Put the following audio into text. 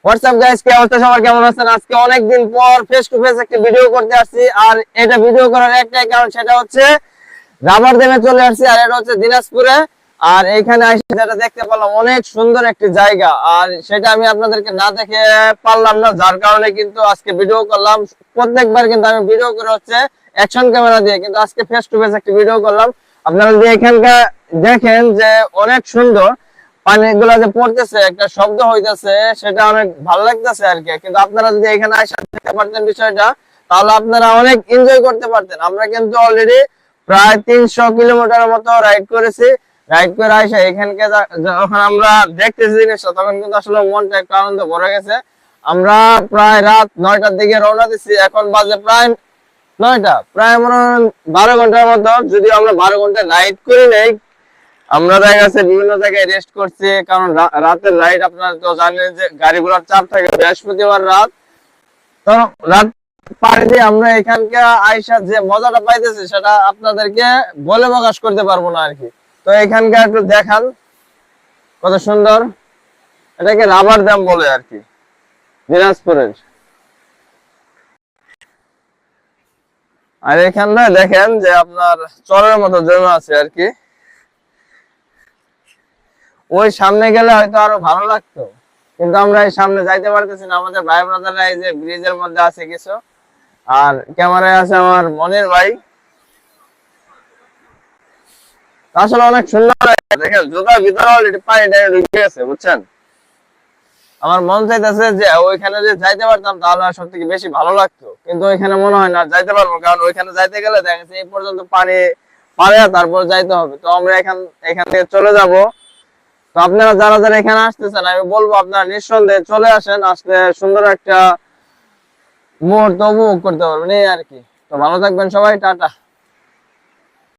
WhatsApp guys, কি অবস্থা সবার, কেমন আছেন? আজকে অনেকদিন পর ফেস টু ফেস একটা ভিডিও করতে আসছি। আর এটা ভিডিও করার একটাই কারণ, সেটা হচ্ছে রাবার ড্যামে চলে আসছি। আর এটা হচ্ছে দিনাজপুরে। আর এইখানে এসে যেটা দেখতে পেলাম, অনেক সুন্দর একটি জায়গা, আর সেটা আমি আপনাদেরকে না দেখে পারলাম না, যার কারণে কিন্তু আজকে ভিডিও করলাম। প্রত্যেকবার কিন্তু আমি ভিডিও করে হচ্ছে অ্যাকশন ক্যামেরা দিয়ে, কিন্তু আজকে ফেস টু ফেস একটা ভিডিও করলাম। আপনারা যদি এখানকার দেখেন যে অনেক সুন্দর, পানিগুলা যে পড়তেছে, একটা শব্দ হইতেছে, সেটা অনেক ভালো লাগতেছে আর কি। কিন্তু আপনারা যদি এখানে আইসা দেখতে পারতেন বিষয়টা, তাহলে আপনারা অনেক এনজয় করতে পারতেন। আমরা কিন্তু অলরেডি প্রায় 300 কিলোমিটারের মতো রাইড করেছি। রাইড করে আইসা এখানকে যখন আমরা দেখতেছি জিনিসটা, তখন কিন্তু আসলে মনটা একটু আনন্দ ভরে গেছে। আমরা প্রায় রাত 9টার দিকে রওনা দিচ্ছি। এখন বাজে প্রায় 9টা, প্রায় মনে হয় 12 ঘন্টার মতো। যদি আমরা 12 ঘন্টা রাইড করি নাই, আমরা দেখা গেছে বিভিন্ন জায়গায় রেস্ট করছি, কারণ রাতের রাইড আপনারা তো জানেন যে গাড়িগুলোর চাপ থাকে। বৃহস্পতিবার রাত, তো রাত পাড়ি দিয়ে আমরা এখানকে আইসা যে মজাটা পাইতেছি, সেটা আপনাদেরকে বলে প্রকাশ করতে পারবো না আর কি। তো এখানকার একটু দেখান কত সুন্দর। এটাকে রাবার ড্যাম বলে আর কি, দিনাজপুরের। আর এখানটা দেখেন যে আপনার চরের মতো জমে আছে আর কি। ওই সামনে গেলে হয়তো আরো ভালো লাগতো, কিন্তু আমরা এই সামনে যাইতে পারতেছি না। আমাদের ভাই ব্রাদাররা এই যে ব্রিজের মধ্যে আছে কিছু, আর ক্যামেরায় আছে আমার মনির ভাই। আসলে অনেক সুন্দর দেখেন, জুতার ভিতরে অলরেডি পানিটা ঢুকে গেছে, বুঝছেন। আমার মন চাইতেছে যে ওইখানে যে যাইতে পারতাম, তাহলে সব থেকে বেশি ভালো লাগতো। কিন্তু ওইখানে মনে হয় না যাইতে পারবো, কারণ ওইখানে যাইতে গেলে দেখা যাচ্ছে এই পর্যন্ত পানি পারে, তারপর যাইতে হবে। তো আমরা এখান থেকে চলে যাব। তো আপনারা যারা যারা এখানে আসতেছেন, আমি বলবো আপনারা নিঃসন্দেহে চলে আসেন। আসলে সুন্দর একটা মুহূর্ত উপভোগ করতে পারবেন এই আর কি। তো ভালো থাকবেন সবাই, টাটা।